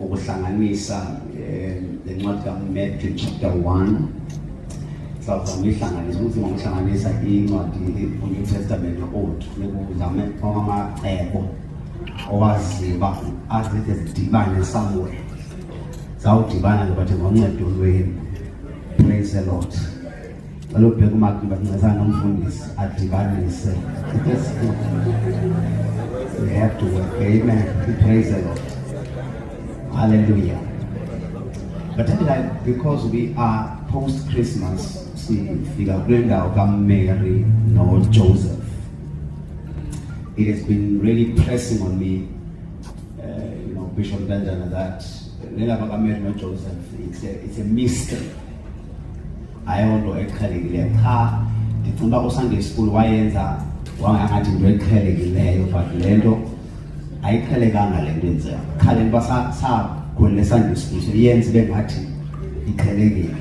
ukuhlanganisa lencwadi kaMatthew chapter 1 sawuzama ihlanganisa ukuthi ngokuhlanganisa incwadi New Testament Old nekuzame amacebo owaziba azithi zidibane somewhere zawudibana lobathi ngoncedo lweni. Praise the Lord. Alo bheka uMark bancazana nomfundisi adibanise. We have to work. Amen. Praise the Lord. Hallelujah. But because we are post-Christmas, sifika kule ndawo kaMary no Joseph. It has been really pressing on me, Bishop Benjamin, that Mary no Joseph, it's a mystery. I don't know ekhalekile cha ndifunda ku Sunday school wayenza wangathi into ekhalekileyo but lento ayikhalekanga lento yenza khale basa khona Sunday school yenza bengathi ikhalekile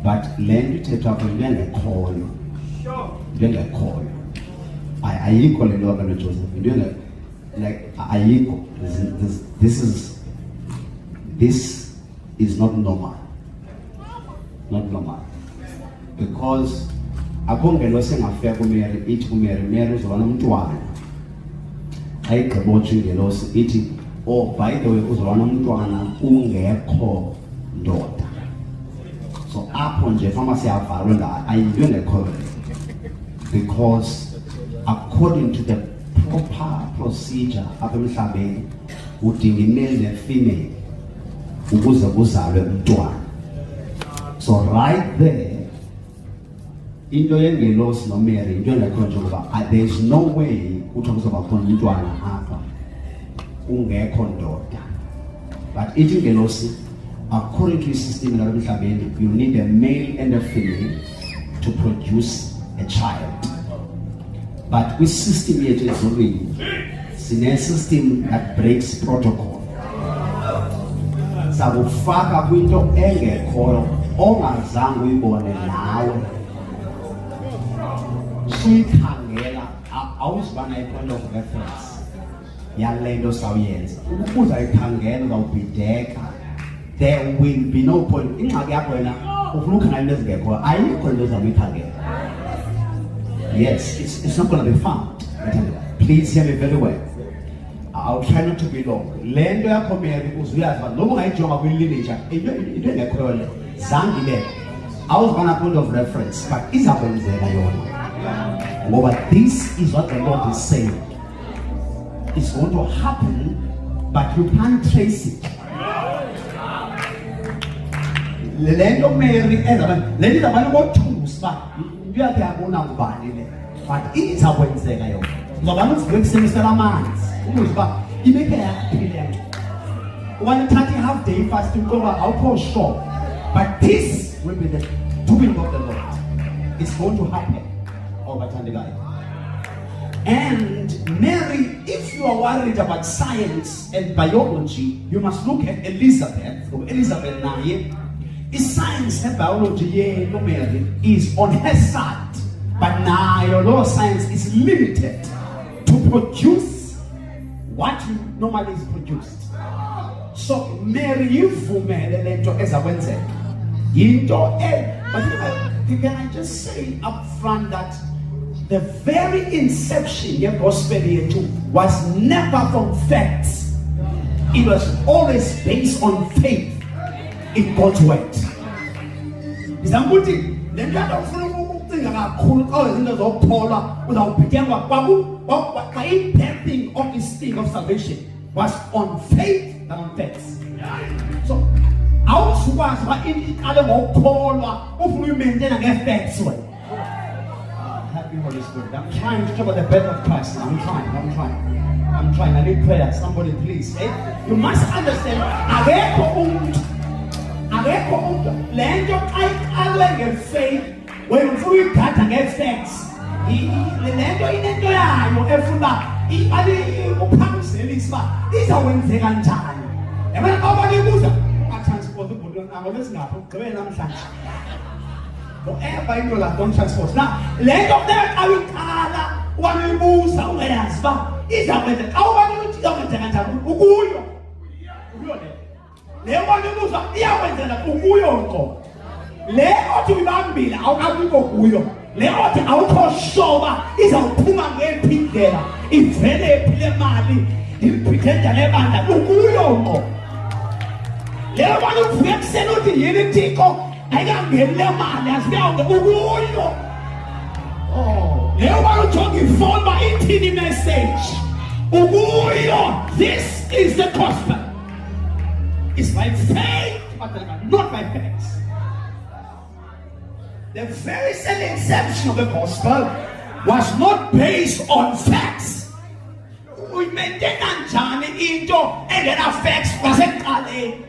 but lento ithethwa ngengekhoyo ngengekhoyo ayikho lento ka Joseph into like ayikho. This is not normal. Not normal. Because akongelo sengafika kuMary ithi kuMary uzobana umntwana. Ayigqiba ngelosi ithi by the way uzobana umntwana ungekho ndoda. So apho nje fama siyavalwa la ayinto engekho because according to the proper procedure apha emhlabeni udinga male ne female ukuze kuzalwe umntwana. So right there, into yengelosi noMary into engekho nje ngoba there is no way ukuthi kuzoba khona umntwana apha ungekho ndoda. But ithi ingelosi according to system la emhlabeni you need a male and a female to produce a child. But with system yethu ezolweni sine system that breaks protocol. Sakufaka kwinto engekho ongazange uyibone nawe sikhangela awuzibana ipoint of reference yalento sawuyenza ukubuza ikhangela uzawubhideka. There will be no point. Ingxaki yakho wena ufuna ukhangela ezingekho ayikho into ezawuyikhangela. Yes, it's not going to be found. Please hear me very well. I'll try not to be long. Lendo yakho Mary uzuyazi noma ungayijonga kwi-lineage into engekho le zangile awuzibana point of reference but izakwenzeka yona ngoba this is what the Lord is saying. It's going to happen but you can't trace it. Lendo Mary lento izabana ngothusi ba uyakhe yabona ngubani le but izakwenzeka yona ngobani uzibekusebenzisela amanzi ukuba ibeke yaphila one-30 half day fasting over alcohol shop but this will be the doing of the Lord. It's going to happen. And Mary, if you are worried about science and biology, you must look at Elizabeth. From Elizabeth naye science and biology Mary is on her side, but now your law science is limited to produce what normally is produced. So Mary ivumele lento ezakwenzeka into but can I just say up front that the very inception of gospel yethu was never from facts. It was always based on faith in God's word. Izambuthi lento afuna ukucinga kakhulu xa izinto zokuphola uzawubhidengwa kwa i-birthing of this thing of salvation was on faith and on facts. So awusukwazi ba iqale ngokukholwa ufuna uyimaintain nge-facts wena. Happy Holy Spirit. I'm trying to talk about the birth of Christ. I'm trying. I need prayer. Somebody please. You must understand. Akekho umuntu lento ayiqale nge-faith wena ufuna uyigada nge-facts. Lento inento yayo efuna uphakamiselisa uba izawenzeka njani. Yabona abanibuza transport ubhuti ngalo singapho ugqibele namhlanje. Whatever into la don't transport. Now, lento that ayiqala wayibuza uyazi ba izawenzeka. Awubani ukuthi izawenzeka njani ukuyo. nguyo le wanibuzwa iyawenzela ukuyo ngqo le othi uyibambile awukabikho kuyo le othi awukho shoba izawuphuma ngemphi indlela ivele phi le mali impithenda lebanda ukuyo ngqo le wanuvuka ekuseni uthi yini Thixo ayikangeni le mali asiyawunge ukuyo le wanujonga ifoni ba ithini message ukuyo. This is the gospel. It's by faith but not by facts. The very same inception of the gospel was not based on facts. We maintain njani into engena facts kwasekuqaleni.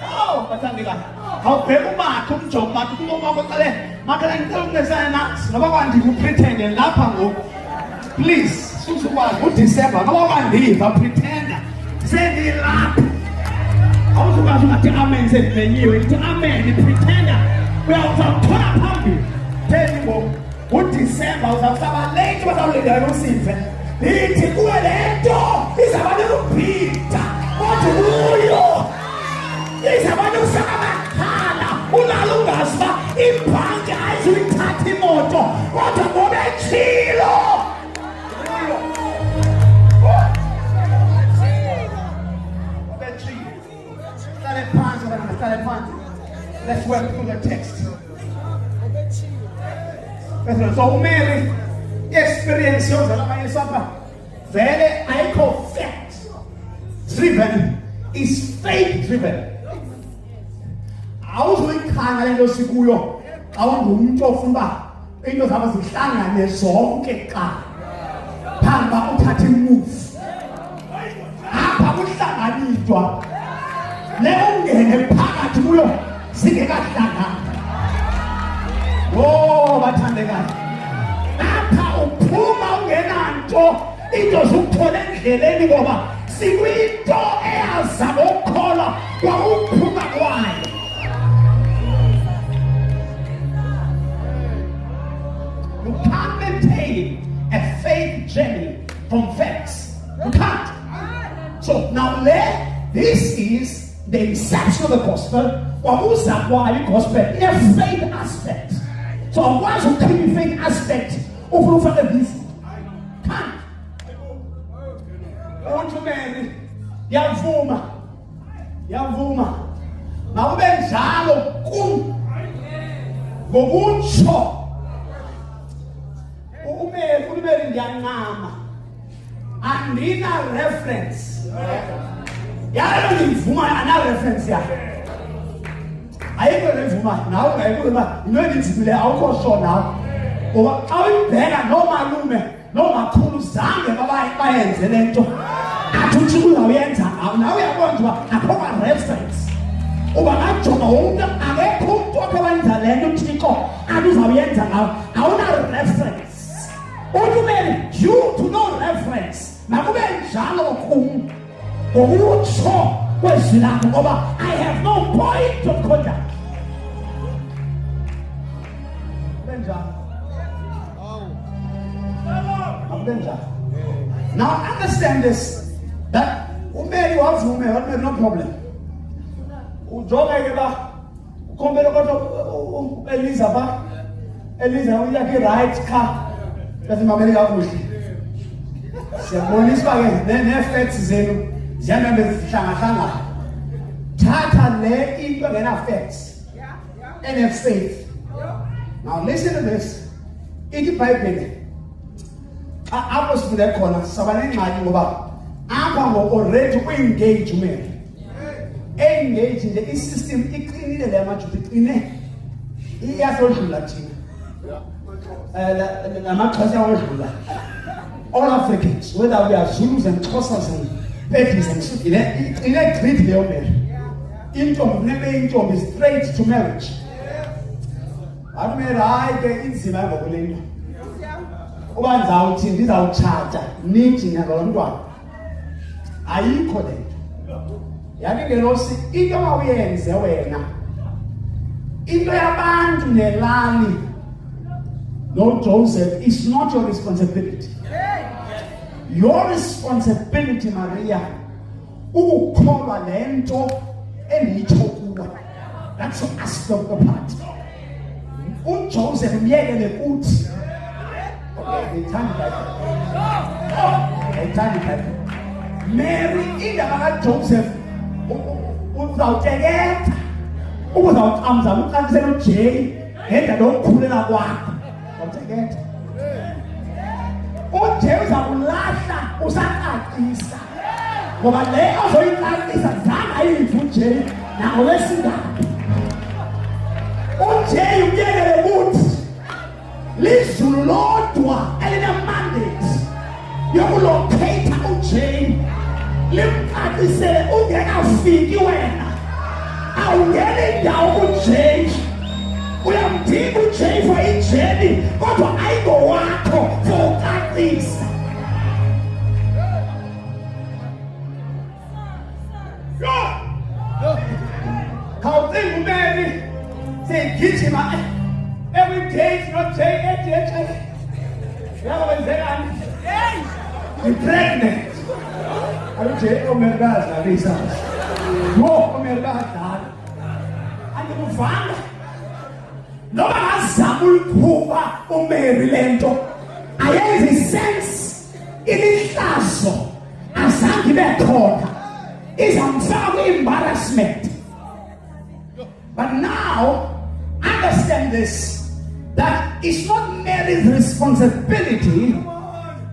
Oh, bathandika. Awubheka umakho umjobo makho kuma koqale makala ngicela ukungesana nathi ngoba kwandi kupretend lapha ngoku. Please, susukwazi uDecember ngoba kwandiva pretender. Sendilapha. Awuzukwazi ungathi amen sendinenyiwe ithi amen pretender. Uyawuthola phambili. Theni ngoku uDecember uzawusaba late bazawulinda usive. Lithi kuwe lento izaba nekuphinda. Kodwa uyo izabana usakamakhala ulalo ungaziba ibhanki ayizuyithatha imoto kodwa ngoba echilo let's work through the text. So umeli experience yozala mayisapha vele ayikho fact driven is faith driven. Awuzoyikhanga lento sikuyo awungumuntu ofuna ba into zabo zihlangane zonke xa phamba uthathe move apha kuhlanganitwa le ungene phakathi kuyo singekahlangana. Oh bathandekayo apha uphuma ungenanto into zokuthola endleleni ngoba sikwinto eyazama ukukholwa kwakuphuma kwayo. You can't maintain a faith journey from facts. You can't. So now this is the inception of the gospel. Why gospel in a faith aspect. So why should keep the faith aspect of this? Can't. Untumeni yavuma mawube njalo kum ngokuntsho umeli ndiyancama andina reference yalo ndivuma ana reference yakhe ayikho ndivuma nawe ngayikuba into endithibile awukho sure nawe ngoba xa uyibheka nomalume nomakhulu zange bayenze lento athi uthi uzawuyenza ngawo nawe uyabona uba akho reference uba ngajonga wonke akekho umntu wakhe wenza lento uThixo athi uzawuyenza ngawo awuna reference. Ultimate due to no reference makube njalo kum ngokutsho kwezwi lakho ngoba I have no point of contact. Now understand this, that umeli wavume no problem. Ujonge ke ba ukombela kodwa Eliza uyakhe right car bese mameli kakuhle. Siyabonisa ke ne-facts zenu ziyahambe zihlangana. Thatha le into ngena facts and have faith. Now listen to this. Ithi Bible apho sifunde khona sabane ingxaki ngoba apha already ku-engage umeli. Engage nje i-system iqinile le majuda iqine iyasodlula thina namaxesha odlula all Africans, whether we are Zulus and Xhosas and Pekis and Sufile iqine grid leyo meli intombi nebe intombi straight to marriage. Akumele hayi ke inzima ngokulento uba ndizawuthi ndizawutshata nithi ngalo mntwana ayikho lento yabe ngelosi into mawuyenze wena into yabantu nelali no Joseph is not your responsibility. Your responsibility, Maria, ukukholwa lento endiyitsho kuwe. That's the aspect of the part. uJoseph myekele kuthi ayithandi Mary indaba kaJoseph uzawuteketha uzawuqamzana uqalisela uJay ngendaba yokukhulela kwakho uzawuteketha uJay uzakulahla usaqaqisa ngoba le ozoyiqaqisa zange ayive uJay nangolwesindaba uJay umyekele kuthi lizulu lodwa elinamandate yokulocate uJay limqaqisele ungekafiki wena awungene indawo uJay uyamdinga uJay for ijeni kodwa ayingowakho for uqaqisa khawucinga umeli seyigijima every day it's not Jay yakwenzekani I'm pregnant Jay omerikazi alisa omerikazi andikuvanga noba ngazama uyikhupha uMary lento ayenzi sense ilihlazo azange ibe khona izamfaka kwi-embarrassment. But now understand this, that it's not Mary's responsibility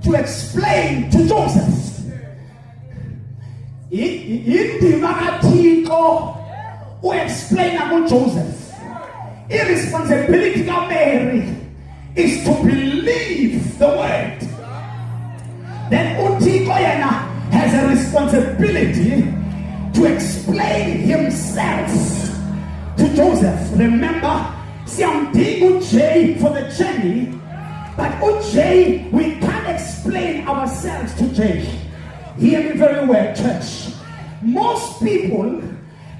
to explain to Joseph. Indima kaThixo uexplain to Joseph. Irresponsibility of Mary is to believe the word. Then uThixo yena has a responsibility to explain himself to Joseph. Remember, siyamdinga uJay for the journey, but uJay, we can't explain ourselves to Jay. Hear me very well, church. Most people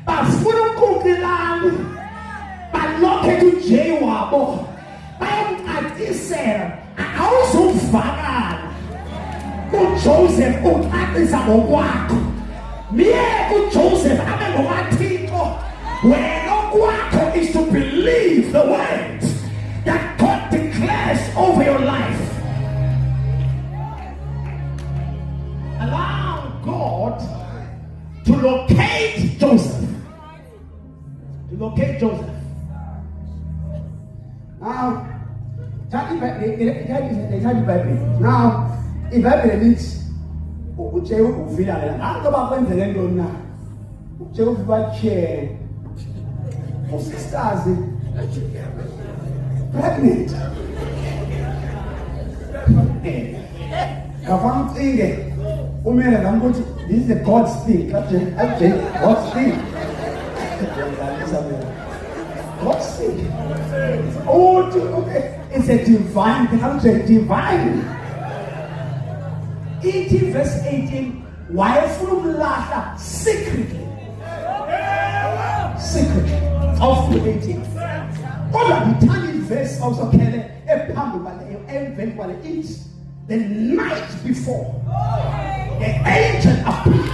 bafuna ukuqilana balokhe kuJay wabo bayamqaqisela awuzuvakala uJoseph uqaqisa ngokwakho myeke uJoseph abe ngokwaThixo. Where okwakho is to believe the word that God declares over your life. Allow God to locate Joseph. To locate Joseph. Now, now, if I believe uJay uvila la ngoba kwenzeke ntoni na uJay uviba chair for sisters pregnant kafam thinge umele ngamkuthi this is the God's thing God's thing God's thing okay it's a divine thing. I'm saying divine. 18 verse 18 wayefuna ukulahla secretly of the 18 kodwa ngithanda iverse awuzokhele ephambi kwaleyo emveni kwale ithi the night before the angel appeared.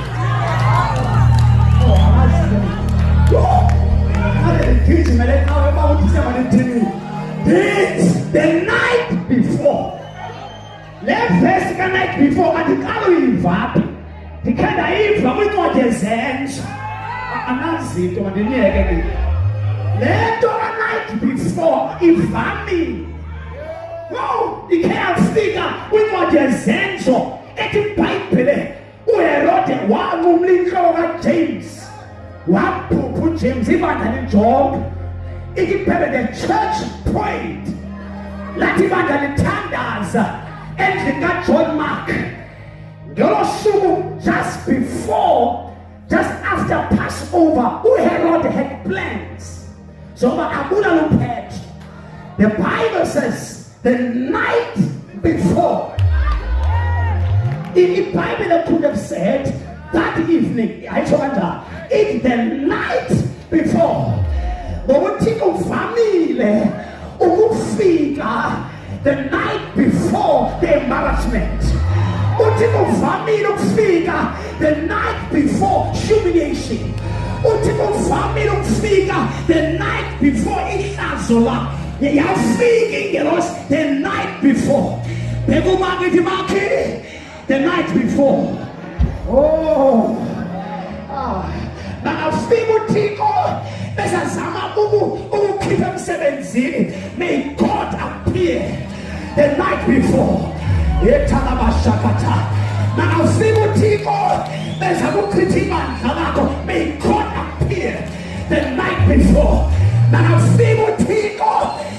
The night before. Let verse the night before and the color in vapi. The kind of evil we know the sense. Anansi to the near. Let the night before if no, the can't figure we know the sense. Eti Bible. We wrote it. One woman called James. One put James in my job. It the church prayed. Let him under the thunders. And they got John Mark. Just before, just after Passover, who Herod had plans. So Abuna looked at. The Bible says the night before. In the Bible that could have said that evening, I told her, it's the night before. But what think of family? The night before the embarrassment. uthi kuvamile ukufika the night before humiliation. Uthi kuvamile ukufika the night before ihlazo la. Yafika ingelosi the night before. Bekumakithi bakhe the night before. Oh. Bangafika uThixo besazama ukukhipha emsebenzini. May God appear the night before. Yetalabashakata. Bangafika uThixo bezama ukuchitha ibandla lakho. May God appear the night before. Bangafika uThixo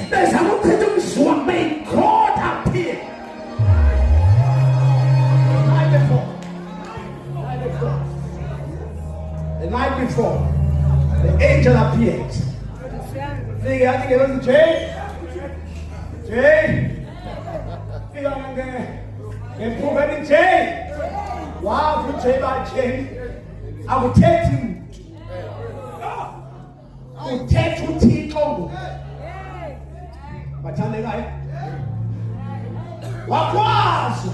bezama ukuchitha umzwa. May God appear the night before. The angel appeared. I think it was Jay. Prophet Jay. Wow, you Jay by Jay. I will take him. I will take you to Congo. But tell me right. What was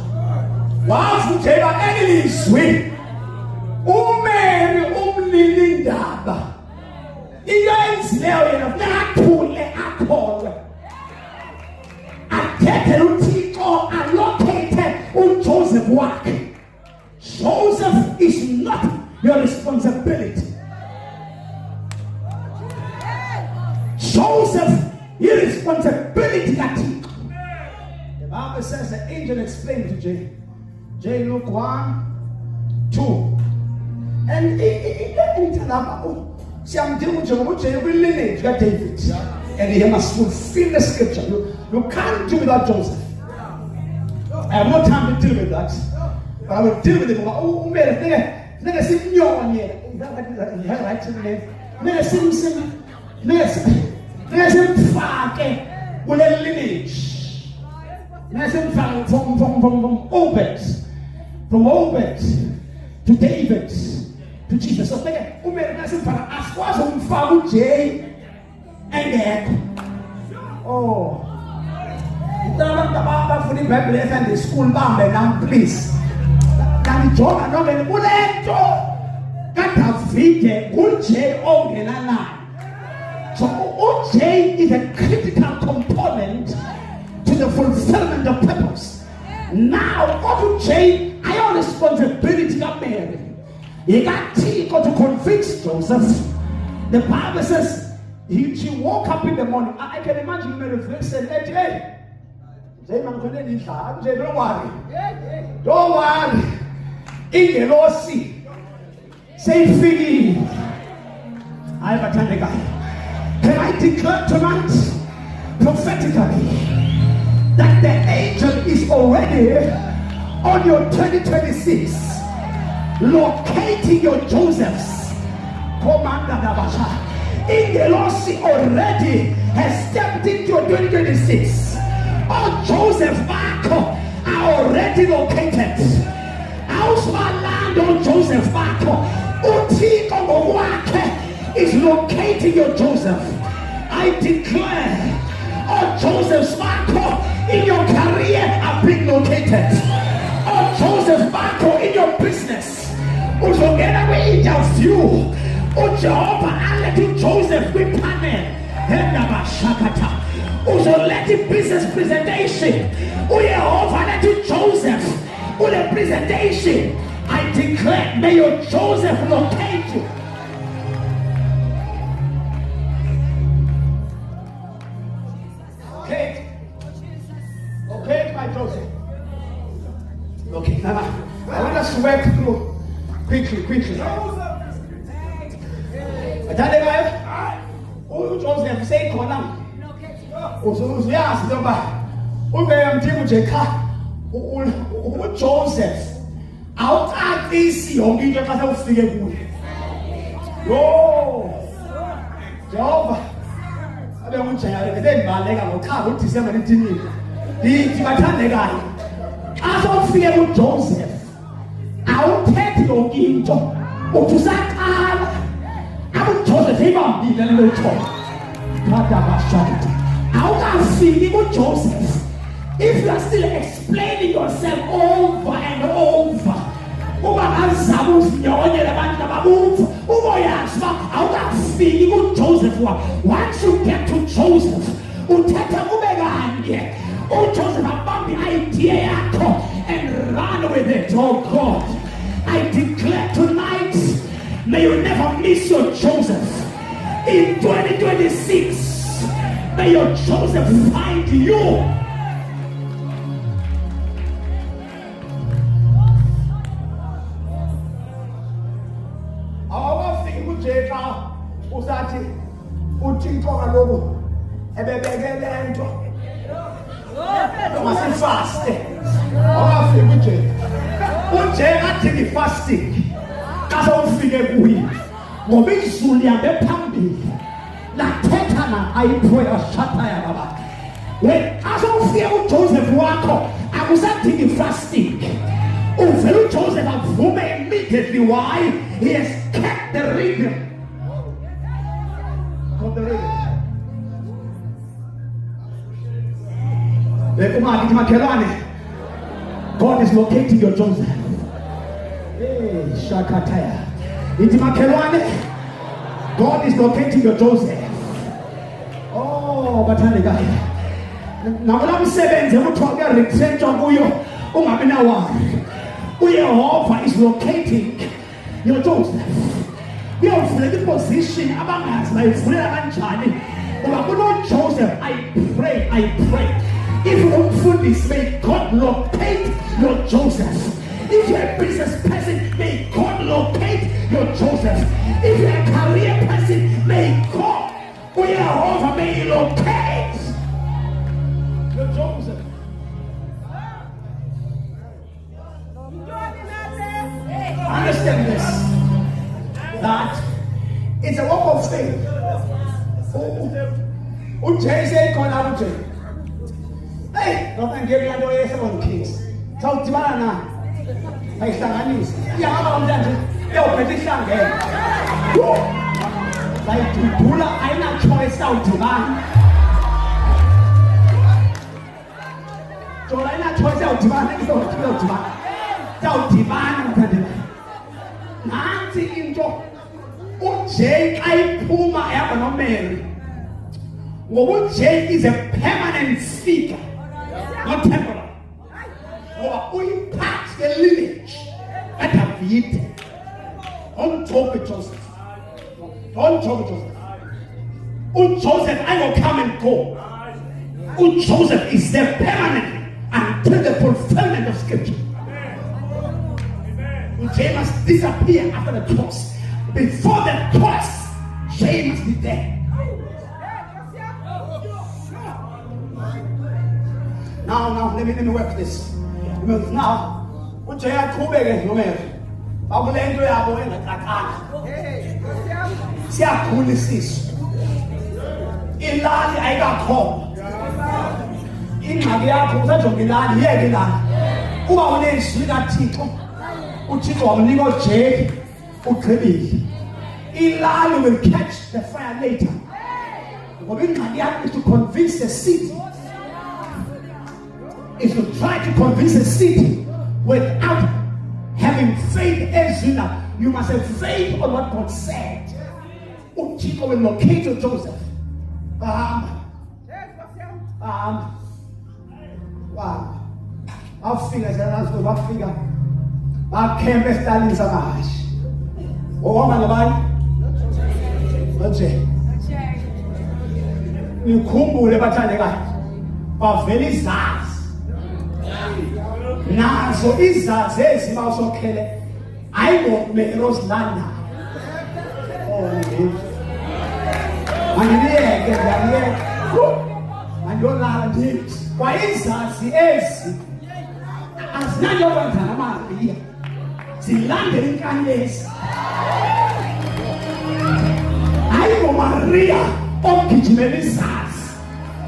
you Jay by any sweet? Umeri umlilindaba iyenzileyo yena nathule akholwe athethe uThixo allocate uJoseph wakhe. Joseph is not your responsibility. Joseph is responsibility kaThixo. The Bible says the angel explained to Jay, look 1, 2. And lineage of David, and he must fulfill the scripture. You can't do without Joseph. I have no time to deal with that, but I will deal with it. From Obed to David to Jesus. So as far as Jay and oh, for the Bible and the school now, please. John so OJ is a critical component to the fulfillment of purpose. Now, go to Jay, I have responsibility of Mary. You got to convince Joseph. The Bible says she woke up in the morning. I can imagine Mary said, hey, Jay, don't worry. Don't worry. In the Lord see. Say, Philly. I have a guy. Can I declare tonight, prophetically, that the angel is already on your 2026, locating your Josephs. Commander Dabasha. In the Lord already has stepped into your 2026. All Joseph back are already located. House land on Joseph back. Is locating your Joseph. I declare all Joseph's Marco in your career are being located. All Joseph Marco in your business. Also get away of you. Oh Jehovah, I let you Joseph be panel. Also let the business presentation. Oh Jehovah, let you Joseph. Oh the presentation. I declare, may your Joseph locate you. Okay, my Joseph. Okay, now I want us to work through quickly. Oh, Joseph, say Konam. Oh, so yes, no, but Joseph. Out at this young you just have to figure good. Oh, Jehovah. I don't want to say I didn't buy a car to 17. The guy. I don't fear with Joseph. I'll take your angel. Or to that time, I will Joseph him on the little talk. I'll not fear with Joseph. If you are still explaining yourself over and over, once you get to Joseph, Joseph above the idea and run with it. Oh God, I declare tonight, may you never miss your Joseph. In 2026, may your Joseph find you. Usathi uThixo kaloku ebebeke lento masifaste awafika uje athi ngifasting xa ufike kuyi ngoba izulu yambe phambili lathetha na ayiphoya shathaya baba xa ufike uJoseph wakho akusadingi fasting uvela uJoseph avume immediately. Why? He has kept the rhythm. God is locating your Joseph. Hey, Shakataya. God is locating your Joseph. Oh, bathandi kahle. Nabula msebenzi emuthoke retrench kuyo ungabe nawa. uYehova is locating your Joseph. Uyavula iposition abangazi bayivulela kanjani. Ungabona Joseph, I pray. If you umfundisi, may God locate your Joseph. If you're a business person, may God locate your Joseph. If you're a career person, may God, Uyehova, may He locate your Joseph. Understand this, that it's a walk of faith. Ujay kona uje. Hey, don't give me a no yes on kids. Tell Timana. I stand yeah, I'm done. Yo, petition game. Like to pull up, I'm not choice out to man. So I'm not choice out to man. Tell Timana. Nanti into uJay ayiphuma yaba noMary. Ngoba uJay is a permanent speaker, not temporal. Ngoba uyimpart the lineage kaDavid. Don't talk with Joseph. uJoseph I will come and go. uJoseph is there permanently until the fulfillment of scripture. Jay must disappear after the cross. Before the cross, Jay must be there. Now, let me work this. Because now, Jay had two beggars, no matter. I will enter a boy in the Katana. See how cool this is. In Lali, I got home. In Magia, Pusa, Milani, here, who are named Srigatiko. uThixo wamnika uJay uGqibile. Ilali will catch the fire later. Ngoba ingxaki yakho is to convince the city. Is to try to convince the city without having faith as you know. You must have faith on what God said. uThixo will locate you, Joseph. Wow. I'll figure it. Bakhembe Stalin samahashi. Ohamba ngabani? Nje. Nikhumbule bathandekayo. Bavela izazi. Nazo izazi ezimawusokhele. Ayingomelo ozilanda. Oh, Maniyeke. Mandolala ndithi. Kwa izazi ezi. Azinanyo kwenzana Maria. Zilandela inkanyezi. Ayiko Maria ogijimela izazi.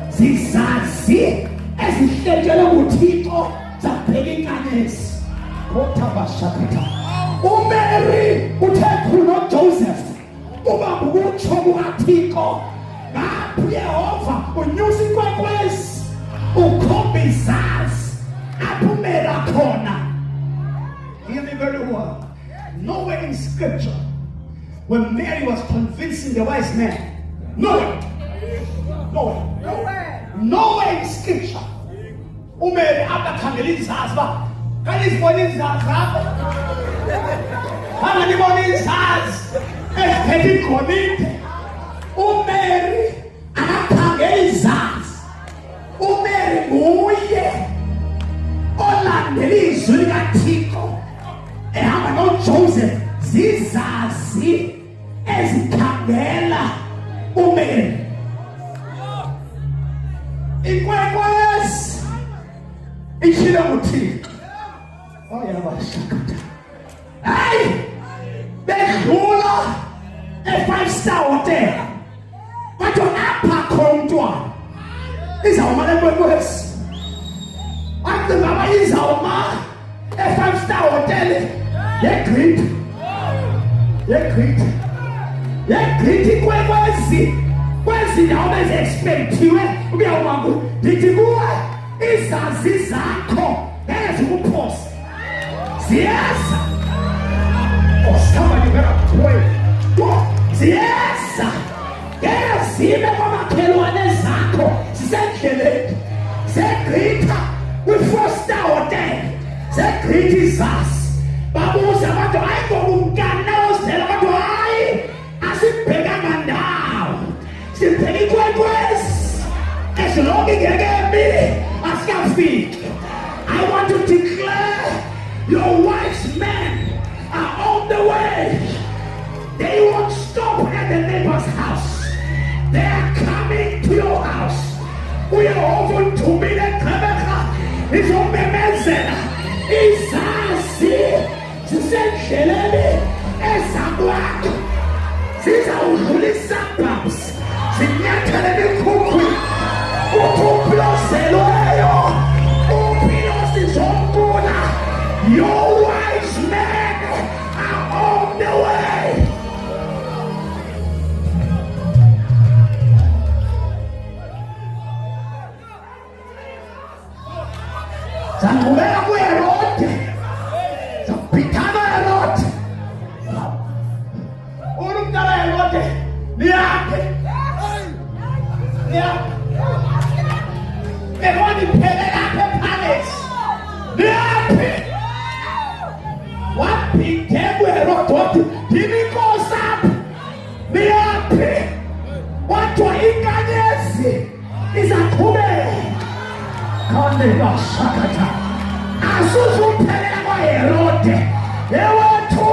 Zizazi ezihletshele uThixo zabheka inkanyezi. Kotabashakata. uMary uthe khona uJoseph. Ubaba ukutsho kukaThixo. Ngaphi uYehova unyusa inkwekwezi. Ukhomba izazi. when Mary was convincing the wise men, nowhere in scripture, uMary akakhangela izazi ba kanizibona izazi lapho anganibona izazi eziphethe igolide. uMary akakhangela izazi. uMary nguye olandela izwi likaThixo ehamba noJoseph. Zizazi ezikhangela uMary. Inkwenkwezi ishilo nguThixo. Oyabashakata. Hayi! Bedlula e5-star hotel. Batho apha khontwana. Izawuma le nkwenkwezi. Athi ngaba izawuma e5-star hotel. Yegreet inkwenkwezi. Kwezi ndawo bezi-expectiwe ubiyawumangu. Ndithi kuwe izazi zakho ezikuphosa ziyeza. Somebody better pray. Ziyeza ngeke zibe kwamakhelwane zakho zisendleleni. Zegreetha kwi4-star hotel. Zegreetha izazi. Babuza abantu hayi ngokumkana ozela abantu hayi asibhekanga ndawo. Sibheka inkwenkwezi esilonke ngekemi asikafiki. I want to declare your wise men are on the way. They won't stop at the neighbor's house. They are coming to your house. We are open to me the Kabaka is on the message. Izazi zisendleleni ezakwayo. Zizawudlula isabhabs. Zinyathele imikhukhu. Uphulozelweyo. Uphilosi zonkuna. Your wise men are on the way. Zangubeka kuHerode. Zaphithana Herode. Umntana Herode niyaphi? Bekoniphelela apha epalace. Niyaphi? Waphinde kuHerode wathi yini inkosi apha? Niyaphi? Wathiwa inkanyezi izaqhubeka. Khandela shakata. Asuzuphelela kwaHerode. Ewethu,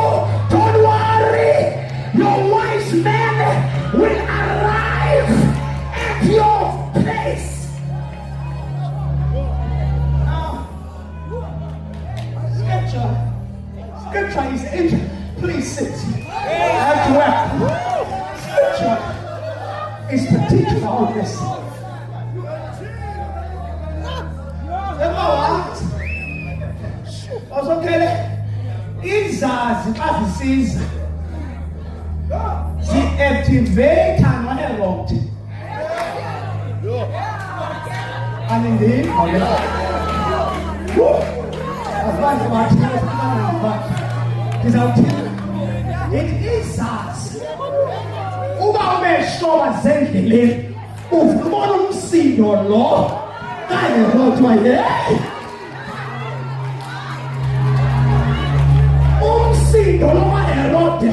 don't worry. Your wise men will arrive at your place. Scripture is in. Please sit. I have to work. Scripture is particular on this. Ozokele izazi xa zisiza zi-activate noHerode. Anindini abantu ndizawuthini izazi uba umehloba zendleleni ufumana umsindo lo kaHerode wayeyi. Umsindo lo kaHerode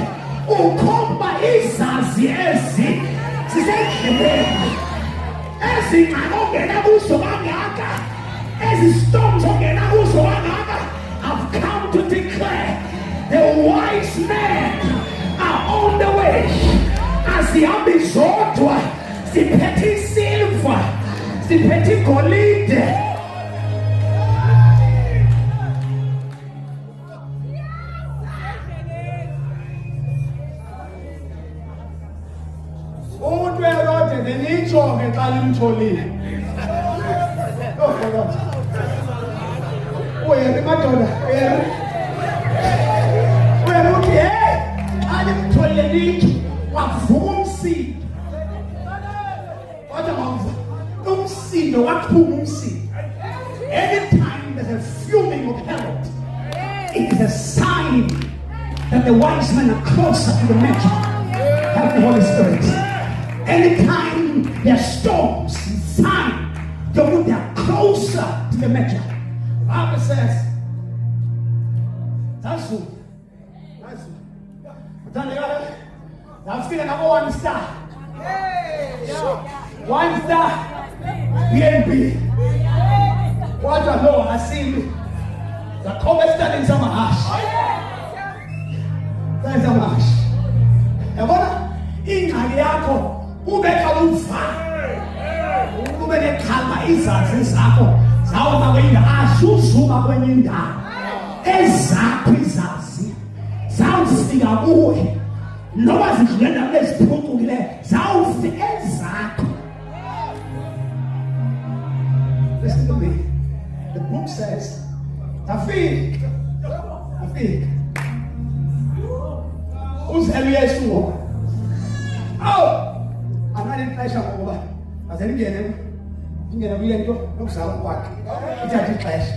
ukhomba izazi ezi zisendleleni ezingxaki ongena kuzo kangaka, ezi-storms ongena kuzo kangaka. I've come to declare the wise men are on the way. Azihamba izodwa ziphethe isilva, ziphethe igolide. Umuntu weHerode benitsho-ke xa limtholile. Herode. Uyeri madoda, uyeri. Uyeri uthi hey, alimtholile nitsho wavuka umsindo. Kodwa mawuva umsindo waphuma umsindo. Anytime there's a fuming of Herod, it is a sign that the wise men are closer to the mansion. Help me, Holy Spirit. Anytime there are storms, sign, they are closer to the measure. The Bible says, that's true. That's true. But then I'm still number 1 star. Yeah. 1 star. BNB. What I know, I see the comment standing some ash. There's a ash. And what in Haliako, who make a lufa? Who make a kalma is as Sako? Sauna when the Ashusuma when you die. Exactly. Sounds the away. No one's going to let put there. Sounds the exact. Listen to me. The book says, Tafik. Who's Elias? Oh, I'm not in pleasure over. As any game, you get a real no sound quack. It's a clash.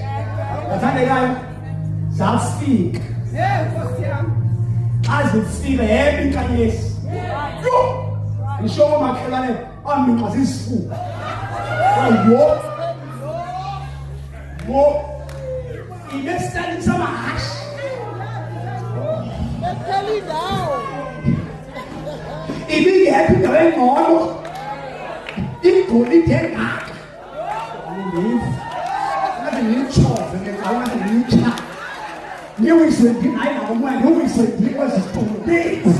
But then the guy, I'll speak. As it speak, every can yes. You show my killer, I'm because he's fool. What? He may stand in some ash. If he had to go on, he could take back. Nothing new chores and nothing new chat. You is with the night of when you is with the was 2 days.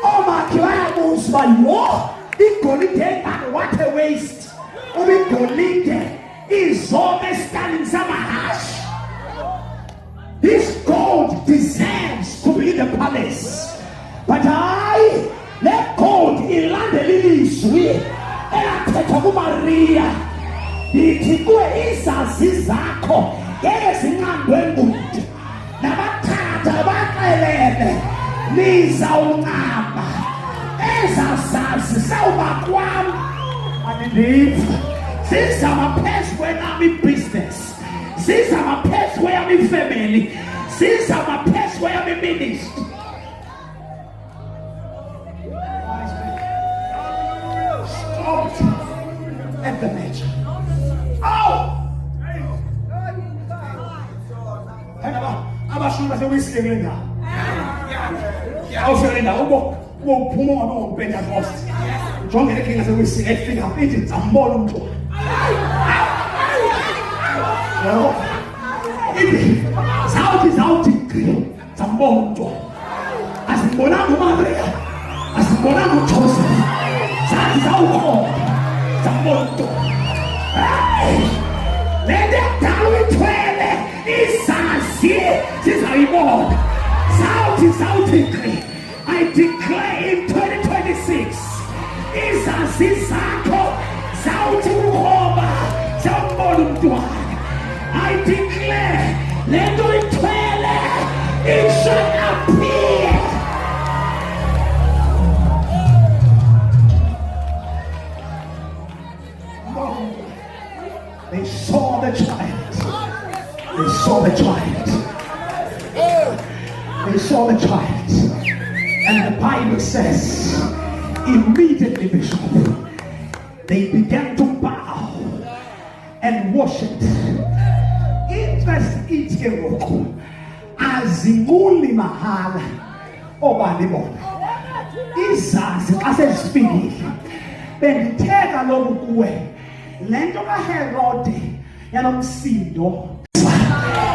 Oh my God, was by war. He could take back what a waste. Oh, he could leave there. He's always standing some ash. This gold deserves to be the palace. But let gold in London Lilies and I take a Maria. Itikwe isazizakho ngezingqangweni nabathatha bakelele nizawunqaba ezasazi sawubakwami andithi sizamaphezulu kwenami business sizamaphezulu kweyami family sizamaphezulu kweyami ministry. Stop at the measure. Oh! Abashumba sewuyisihlekile ngawo. Awuhlekile ngawo uphuma ngoba Pentecost. Jonge lekinga sewuyisihlekile ngawo ithi ngizambona umuntu. Yabo. Ithi zawuthi ngizambona umuntu. Asibonanga uMaria. Asibonanga uJoseph. Sathi zawukhona. Ngizambona umuntu. Lende dalu ithwele isazi sizayibona. Zawuthi I declare in 2026 isazi zakho zawuthi uhoba zawubona umntwana. I declare lento ithwele it shall appear. They saw the child. They saw the child. They saw the child. And the Bible says, immediately, Bishop, they began to bow and worship. Interest each roku. Azimuli mahala. Obalibona. Isazi asesifiki. Benditheka lokhu kuwe. Lento kaHerode yanomsindo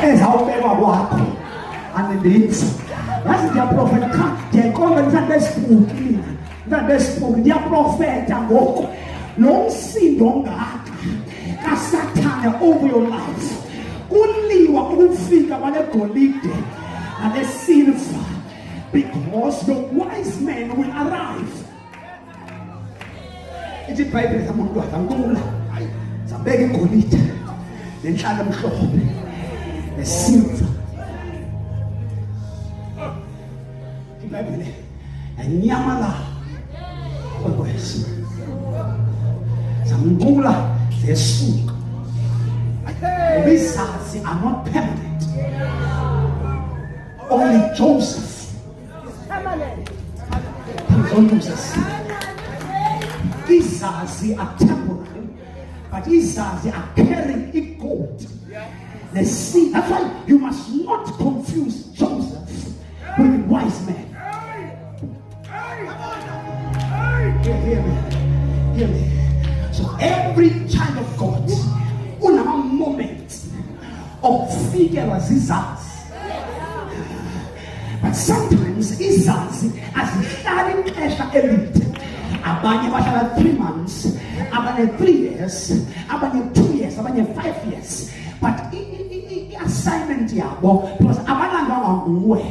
ezawubekwa kwakho andithi yazi ndiyaprofeta ndiyakonga ndisandesipuki ndiyaprofeta ngoku lo msindo ongaka kaSathane over your life kuliwa ukufika kwale golide nale silver because the wise men will arrive. Ithi iBhayibheli zamuntu wazankula zabeka igolide nenhlaka emhlophe nesilver. iBhayibheli anyamala kwesi zamnkula zesuka. These are not permanent. Only Joseph. Don't lose this. Izazi are temporary, but izazi are carrying a gold. The sea. That's why you must not confuse Joseph with wise men. Hear me. Hear me. So every child of God will have a moment of figure as izazi. But sometimes izazi as starting pressure elite. Abanye bashala 3 months, abanye 3 years, abanye 2 years, abanye 5 years. But assignment yabo, because abalanga nguwe.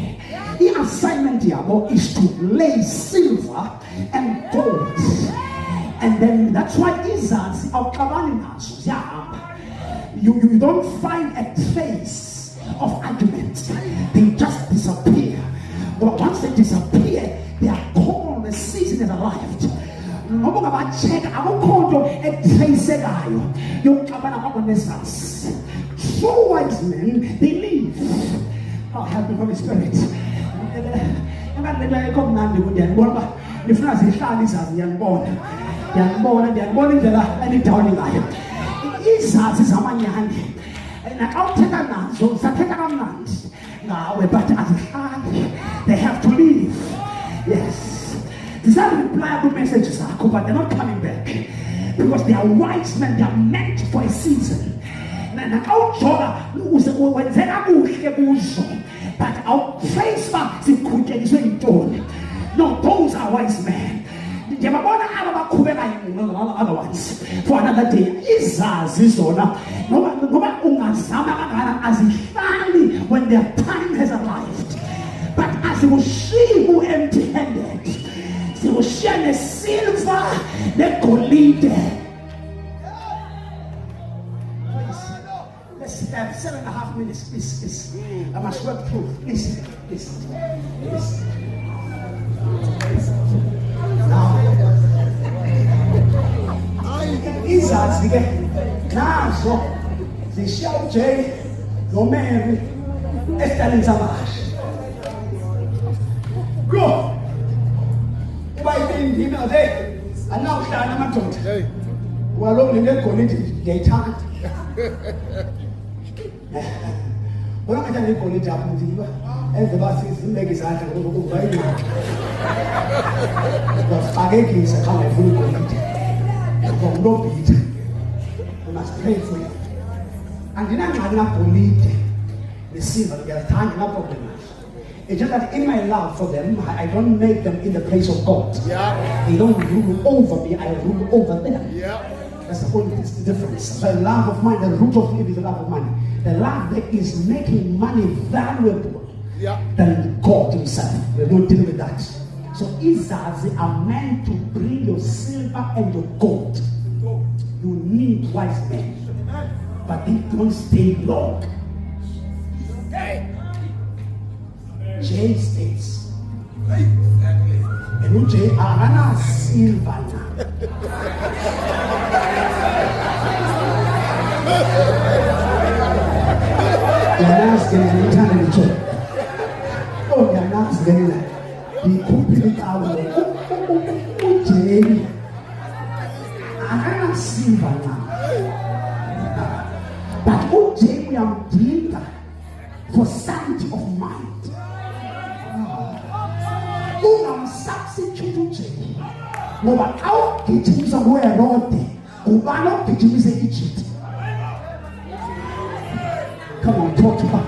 The assignment yabo is to lay silver and gold. And then that's why izazi awuxabani nazo ziyahamba. You don't find a trace of argument. They just disappear. But once they disappear, they are called, the season has arrived. Ngoba ngabacheck akukhonto etracekayo yokuxabana kwabanesas. True wise men, they live. Oh, help me, Holy Spirit. Ndiyabona ndifuna zihlale izazi ndiyabona indlela enidawuni ngayo. Izazi zamanyani naxa uthetha nazo zathetha kamnandi ngawe, but azihlali. They have to leave. Yes. These are replyable messages, but they're not coming back because they are wise men. They are meant for a season. But our face back is no, those are wise men. Other ones for another day. When their time has arrived. But as you see who empty-handed, they will share the silver, the gold. Let's have 7.5 minutes. Please. I must work through. Please. Now, izazi ke nazo zishiya uJay noMary esitalini samashi. Go. Uba indimi ade anawuhlala amadoda. Walonke ngegolide ngiyayithanda. Bona ngathi ngegolide apho ndiba ezibasi izimeke izandla ngokuba imali. Bafakekisa xa ufuna igolide. Ngomlobhitha. We must pray for you. Andinangxaki nagolide nesilver ngiyazithanda no problem. It's just that in my love for them, I don't make them in the place of God. Yeah. They don't rule over me, I rule over them. Yeah. That's the only difference. So the love of money, the root of it is the love of money. The love that is making money valuable than God himself. We're not dealing with that. So izazi are meant to bring your silver and your gold. You need wise men, but they don't stay long. Okay. Jay states, and Jay Arana Silvana. Yanas getting eternally joy. Oh, Yanas getting that. The complete hour. Jay Arana Silvana. But oh, Jay, we are dealing for sanity of mind. Substitute Jay. No, but how did you somewhere around there? Ubano did you say Egypt? Come on, talk to her.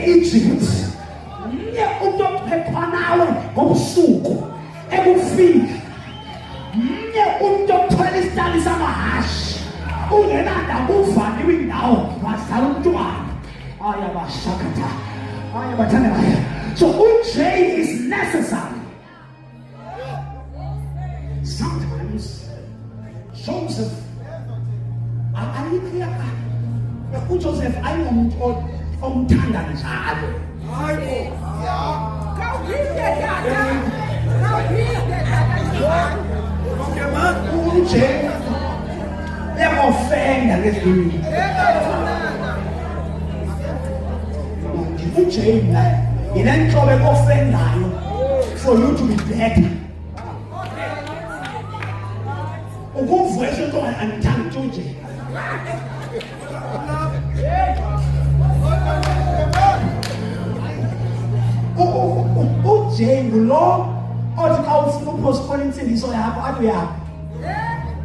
Egypt. Nawe ngobusuku ebufika mnye umuntu othwele isitali samahashi ungenanda kuvaliwe indawo wasala umntwana ayabashakatha ayabathandela. So uJay is necessary. Sometimes Joseph ayikuyaka uJoseph ayinomuntu omthanda njalo. uJay uyamofenda ngezinto. uJay naye inenhlobo ekofendayo for you to be better. Ukuvuyisa into anithandi uJay. uJay ngulo othi xa ufuna upostpone intsindiso yakho athi uyaphi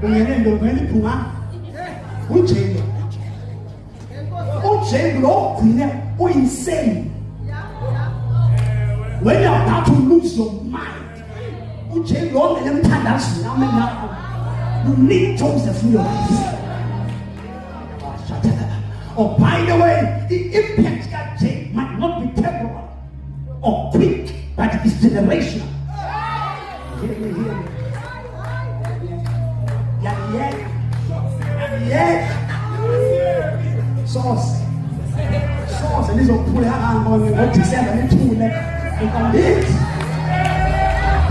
ungene ndongweni iphunga. uJay ngulo ogcine insane when you are about to lose your mind. uJay ngulo ongene emthandazweni amenapho. You need Joseph in your life. Oh, by the way, the impact of Jay might not be temporal or quick, but it is generational. Hear me. Yeah. Source, and this will pull her on what December and two it.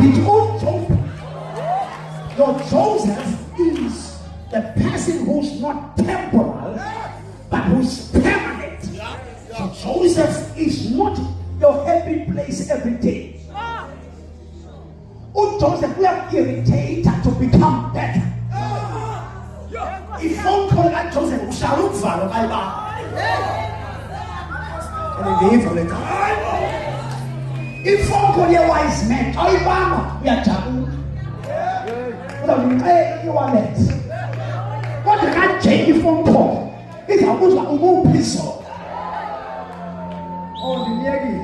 His own Joseph. Your Joseph is the person who's not temporal, but who's permanent. So Joseph is not your happy place every day. Joseph will irritate to become better. If phone call like Joseph, shall look for the Bible. If phone call your wise man, we are taboo. You are late. What can I change your phone call? It's a good one, pistol. Oh, the Yagi.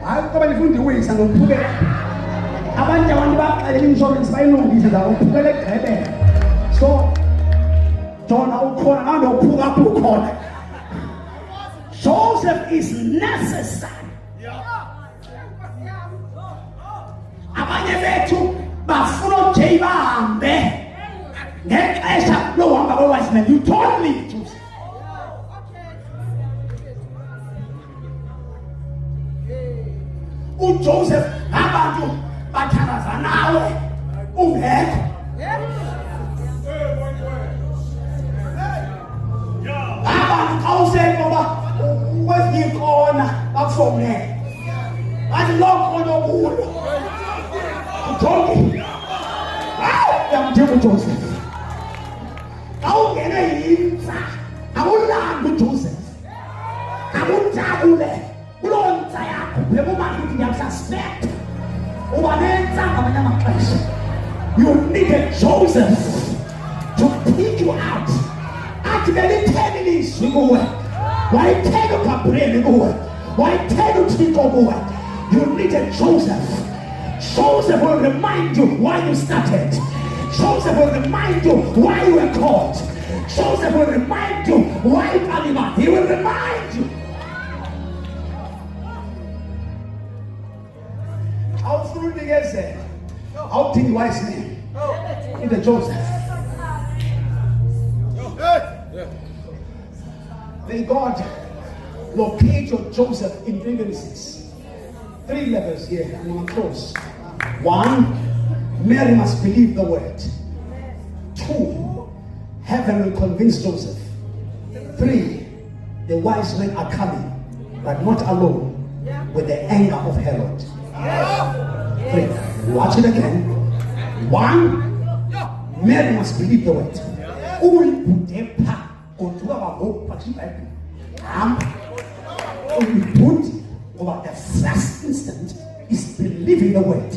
I've come in the ways and put it. I want to back the insurance by no reason. I will put it. So, John, I'll call and I'll pull up your corner. Joseph is necessary. Abanyebetu bafuna uJay bahambe ngexesha lohamba kwewise man. You don't leave Joseph. uJoseph abantu bathandaza nawe ungekho. Abantu xa usengoba kwezinye ikona bakufowunele bathi loo khona okulo ujonge. Uyamdinga uJoseph. Xa ungene yinza awulandi uJoseph, akujabule kuloo nza yakho bekubantu ukuthi ndiyakususpect uba nentsanga amanye amaxesha. You need a Joseph to pick you out. Athi belitheni ilizwi kuwe, wayitheni uGabriel kuwe, wayitheni uThixo kuwe. You need a Joseph. Joseph will remind you why you started. Joseph will remind you why you were called. Joseph will remind you why you are alive. He will remind you. How through the years, how think wise men in the Joseph. May God locate your Joseph in 3 verses. 3 levels here, and I'm close. 1, Mary must believe the word. 2, heaven will convince Joseph. 3, the wise men are coming, but not alone, with the anger of Herod. 3, watch it again. 1, Mary must believe the word. Over the first instant is believing the word.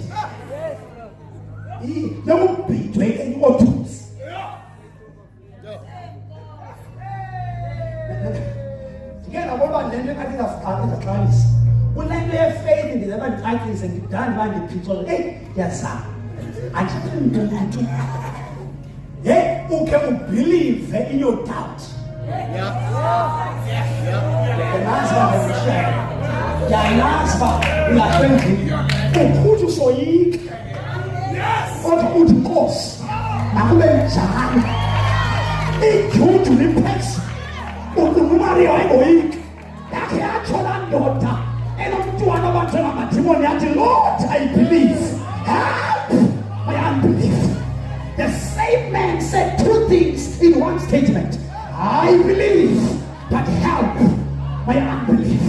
There won't be any more tools. Together, what about the kind of clients? When I have faith in the other titles and the done by the people, yes, sir. I didn't do that. Who can believe in your doubt? The last one I will share. Yainasba ulakwendli ukuthi usoyika kodwa uthi Nkosi nakube njani ijuju liphesi uthi uMaria wayegoyika yakhe yathola ndoda enomntwana abathola amadimoni yathi Lord I believe help my unbelief. in one statement. I believe, but help my unbelief.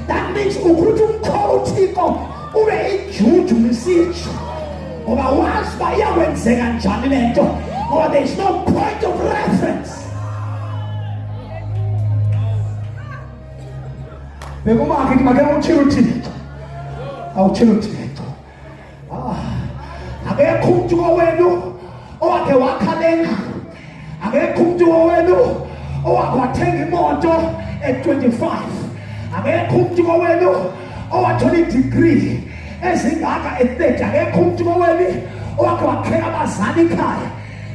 That means ukutum korutiko ube ijuju message. Or there is no point of reference. At 25, 20 degree.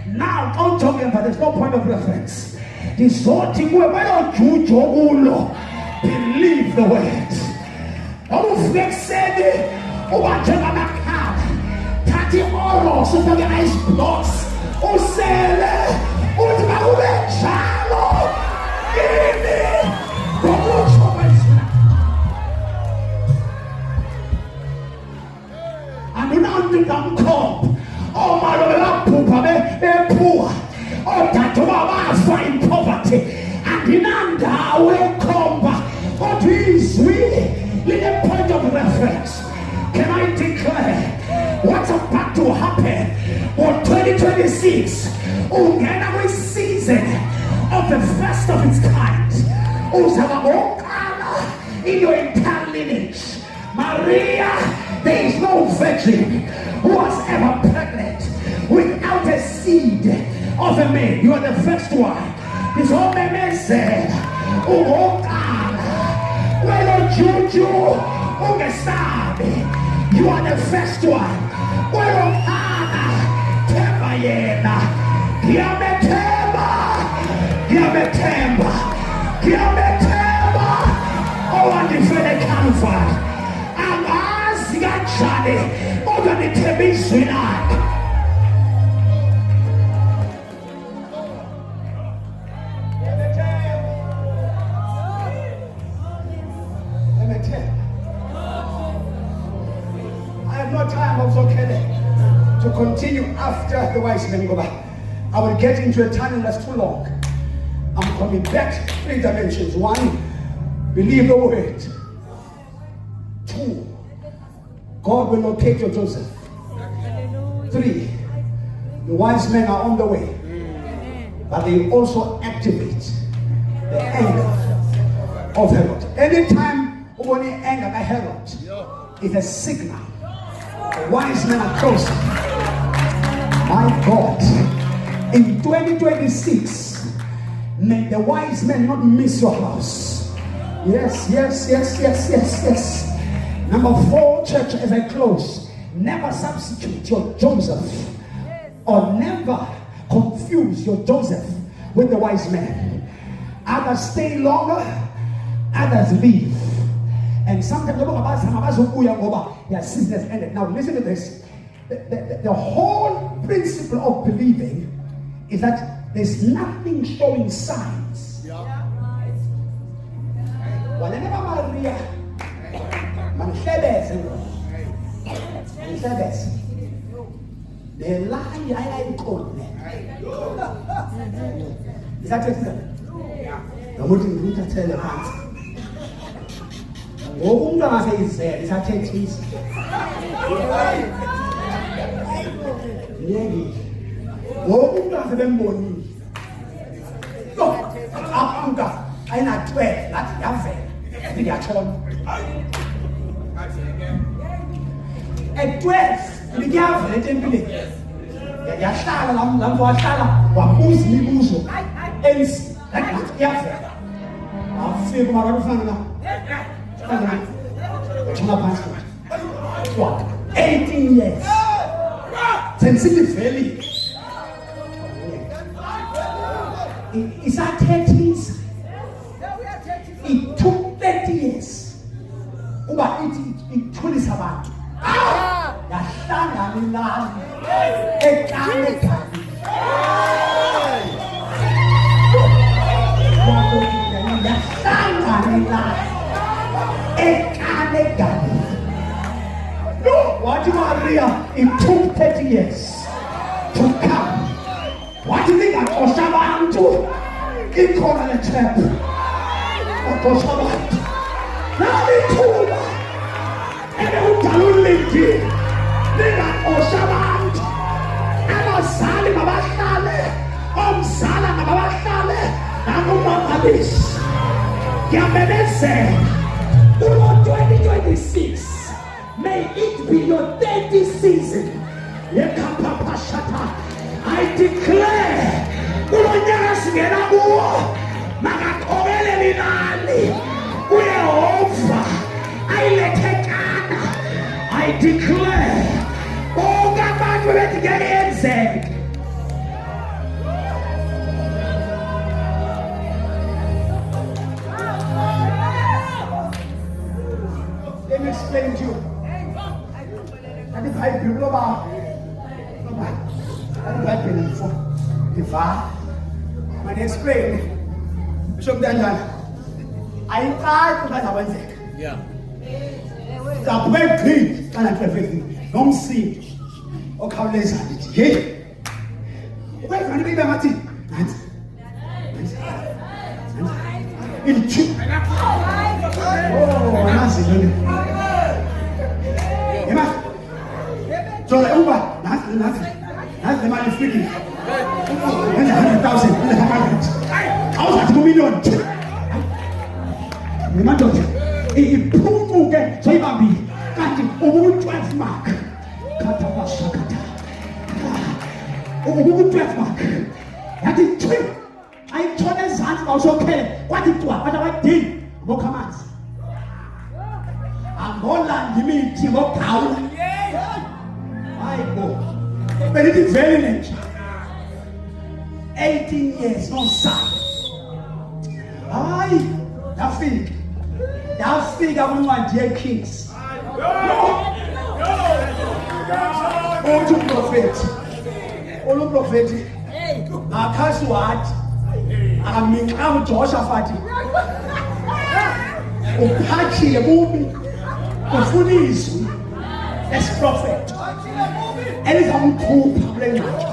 Now, don't talk about there's no point of reference. This whole thing, why don't you believe the words? Don't flex it. What you gonna have? Tati Oro, so organized blocks. Oh, sell it. Oh, the chalo. Give me. Come. Oh, my Lord, poor. Oh, that find poverty. And in under will come. What is really a point of reference? Can I declare what's about to happen for 2026? Oh, every season of the first of its kind. Oh, in your entire lineage, Maria, there is no virgin who was ever pregnant without a seed of a man. You are the first one. This old man said, oh God, well, Juju, you are the first one. Well, Temayena, Giametema, oh, and the Fede Canfa. I have no time also to continue after the wise men go back. I will get into a tunnel that's too long. I'm coming back 3 dimensions. 1, believe the word. 2, God will locate your Joseph. 3, the wise men are on the way, but they also activate the anger of Herod. Anytime when you anger by Herod, it's a signal. The wise men are closer. My God, in 2026, may the wise men not miss your house. Yes. Number 4, church, as I close, never substitute your Joseph or never confuse your Joseph with the wise man. Others stay longer, others leave. And sometimes their season ended. Now listen to this. The whole principle of believing is that there's nothing showing signs. Whenever Maria the lie I call is that it? I'm waiting to tell the answer. Oh, I say is there. Is that it? Oh, I say them money. No, I'm not 12. That's young. At 12, the girl didn't believe. Yashala, Lamboashala, Wamus, Nibuso, and Yaffa. I'll feel my family. What? 18 years. Tensity fairly. Is that 30s? It took 30 years. But it 27. No, what you Maria? It took 30 years to come. What do you think? abantu ikhona le trap oqosha abantu nalithuba ebekudala ulindile lingaqosha abantu abazali mabahlale omzala mabahlale nakumabalisi ngiyamemezela ulo 2026 may it be your 30th season yekhaphapashata I declare ulonyaka singena kuwo makaqokelele imali uYehova ayilethetyana I declare bonke abantu bethi ngeke yenzeke. Let me explain to you. And if I do about and I believe for the far when I explain Bishop Daniel I tried to that Wednesday. Yeah. The break clean and I perfectly don't see or how less I did. Yeah. Where can you be Mati? In two. Oh, that's it. Emma. So the Uber, that's the money freaking. That's 100,000. I was at 2 million. Remember, if you get so you can be catching over 12 mark. Over 12 mark. That is true. I told the sons also okay. What did you do? What I did? What commands? I'm going to give me Timo Town. I go. But it is very nature. 18 years, no son. Aye, that fig, I won't want dear kings. Oh, to prophet. Oh, prophet. I can't what. I'm Jehoshaphat. Upachi ebubi. Ufundiswe. As prophet. Elizamkhupha kule ngxaki.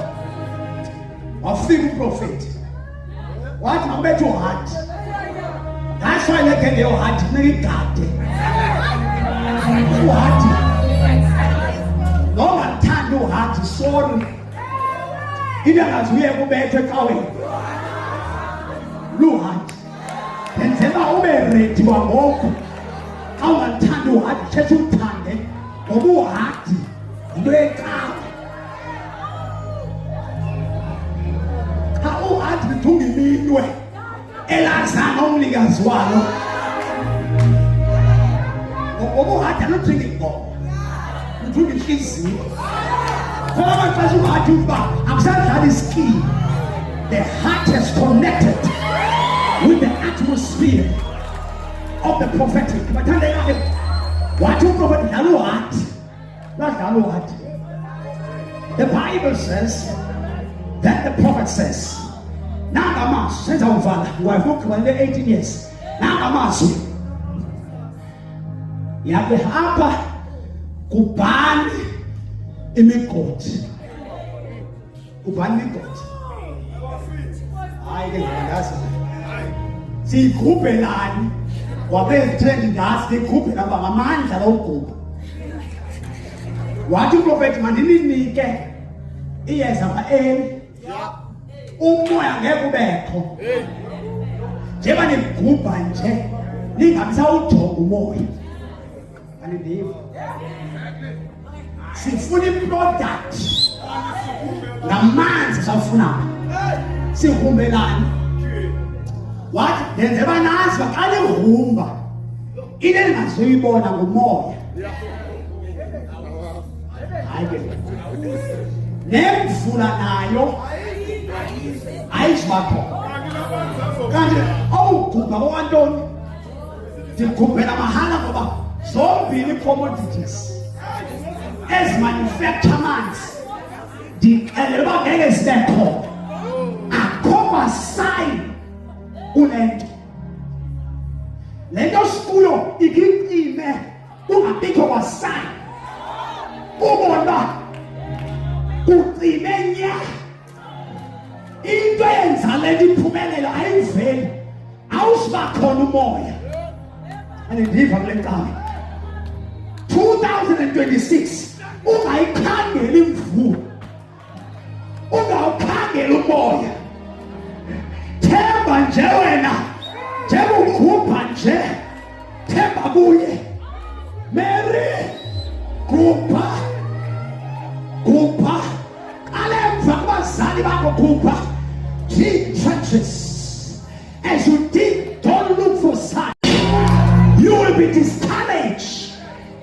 Wafika prophet. Wathi mabethe uHart. That's why they get your heart negade. uHart. Noma ngithanda uHart sorry. Inangaziwe kubethe ecaweni. Luhart. Ngenzela ube ready kwangoko. Awungathanda uHart, thetha uthande ngoba uHart into ecawa. uHart ngithunga iminwe elazana umnikazi walo. Ngoba uHart anothinga ingoma. Ngithunga inhliziyo. Ngoba manje uHart uba akusadlala iski. The heart has connected with the atmosphere of the prophetic. But what you prophet heart? Not heart. The Bible says that the prophet says, Nagamas, since our father, who I've worked for 18 years, Nagamas, Yabehapa, Kuban, Imikot, Kuban Mikot. I get it. See, Kupelan, whatever trend does, they Kupe, a man shall go. What you prophet Manini get? Yes, I'm a umoya ngeke ubekho. Njengoba nigubha nje, ningamsawujonga umoya. Andiva. Sifuna iproduct. Namanzi safuna. Sihumbelana. Wathi ndenze banazi baqale uhumba. Ile lingazoyibona ngomoya. Hayi. Nemvula nayo ayizibakho. Kanti awugubha kwantoni? Digubhela mahala ngoba zombili commodities ezimanufacture amanzi ndixelela uba ngeke zibekho. Akho sign unento lento sikuyo ikicime ungabikho kwa sign ubona ucime nya into into eyenza le nto iphumelelo ayiveli awusiba khona umoya andiva kule nkani 2026 ungayikhangela imvula ungawukhangela umoya themba nje wena njengoba ukhupha nje themba kuye Mary khupha alemva kubazali bakho khupha dig trenches as you dig don't look for signs you will be discouraged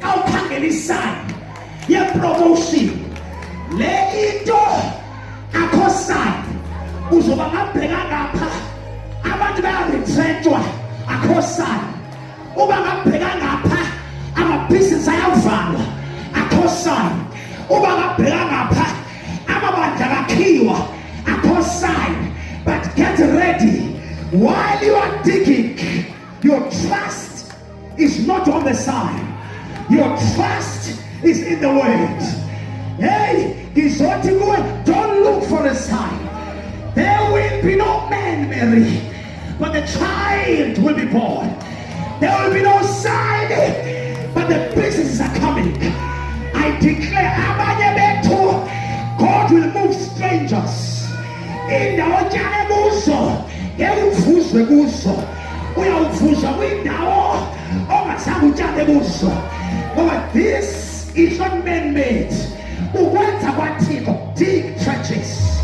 awukhangela isign ye-promotion le into akho sign uzoba ngabheka ngapha abantu bayaretrenchwa akho sign uba ngabheka ngapha amabhizinisi ayavalwa akho sign uba ngabheka ngapha amabandla akhiwa akho sign but get ready while you are digging your trust is not on the sign your trust is in the word hey ngizothi kuwe don't look for a sign there will be no man Mary but the child will be born there will be no sign but the businesses are coming I declare abanye bethu God will move strangers indawo njani kuzo ngekuvuzwe kuzo uyawuvuzwa kwindawo ongazange utshale kuzo ngoba this is not man-made ukwenza kwathixo dig trenches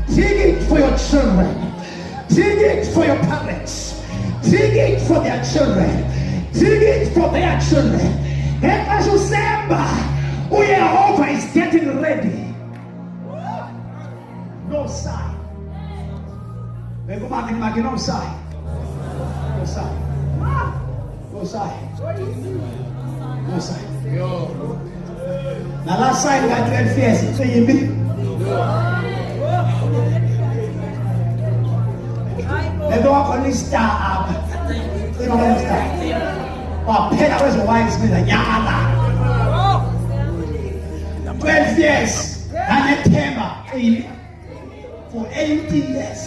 dig it for your children dig it for your parents dig it for their children dig it for their children ngexesha usemba uYehova is getting ready no sign bekumaki no sign no sign no sign no sign na last sign ka 12 years so yimbi Ego wakho star apha ino star waphela kwezowise mina nyala 12 years anethemba for 18 years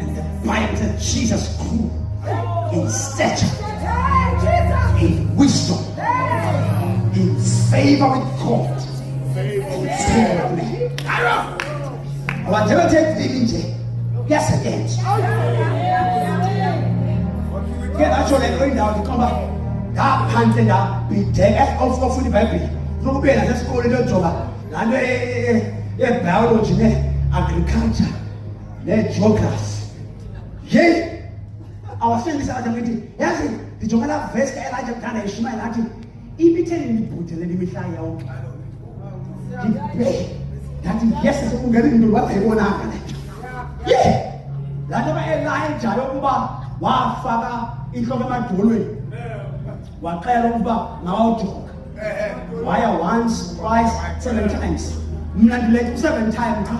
and the Bible said Jesus grew in stature in wisdom in favor with God and favor with men whatever take nje yes again get actually going down to come back that panther that be there of the Bible no be na school le joba na no biology ne agriculture ne geography ye awasengisa abantu yazi dijongela verse ka Elijah kana Ishmael athi ibithele libhudele lemihla yonke That yes, is ungena into bayibonanga le. Yeah. Lapho Elijah yokuba wafaka inhloko emadolweni. Waqela ukuba ngawujoka. Waya once, twice, 7 times. Mina ndilethe 7 times cha.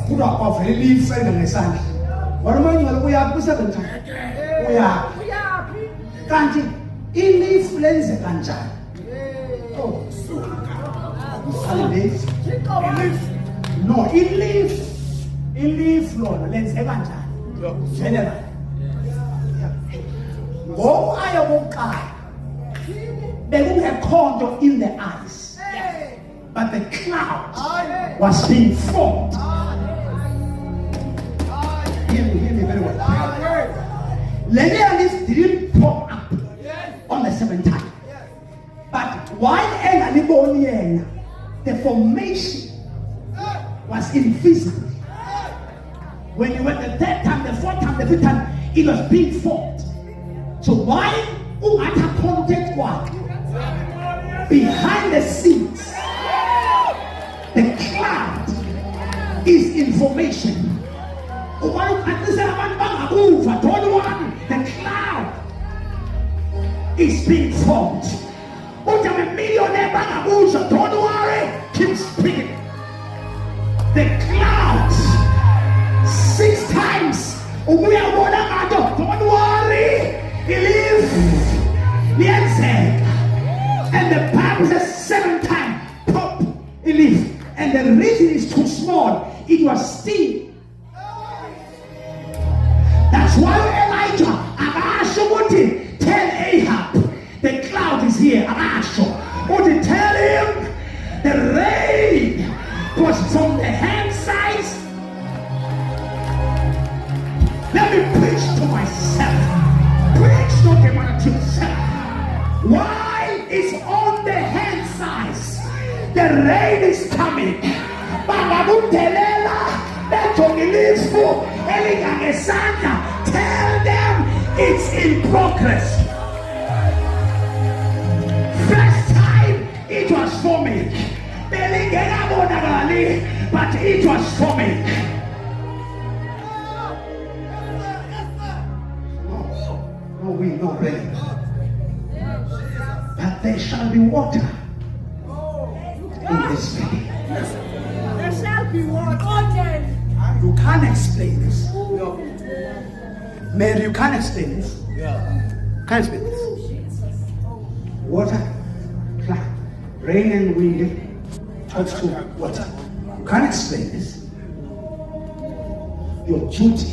Kuba kwavele lifende ngesandla. Warumanye ngalokuya ku 7 times. Uyaphi? Kanti ilifu lenze kanjani? Oh. No, lona lenze kanjani general ngoku ayokuqala bekungekho in the eyes but the cloud was being formed. Hear me very well. Leaf didn't pop up on the 7th time, but while engaliboni the formation was invisible. When you went the 3rd time, the 4th time, the 5th time, it was being formed. So why ungata contact what? Behind the scenes, the cloud is information. Don't worry, the cloud is being formed. Don't worry, keep speaking. The cloud 6 times. Don't worry, believe. And the Bible says 7 times, pop, believe. And the reason it's too small, it was still. That's why Elijah, Akasho, tell Ahab, the cloud is here, Akasho. To tell him the rain was from the hand size. Let me preach to myself. Preach not the man to yourself. Why is on the hand size? The rain is coming. Tell them it's in progress. First time it was forming. But it was forming. No wind, no rain. But there shall be water in this valley. There shall be water. You can't explain this. Mary, you can't explain this. Can't explain this. Water, rain and wind turns to water. You can't explain this. Your duty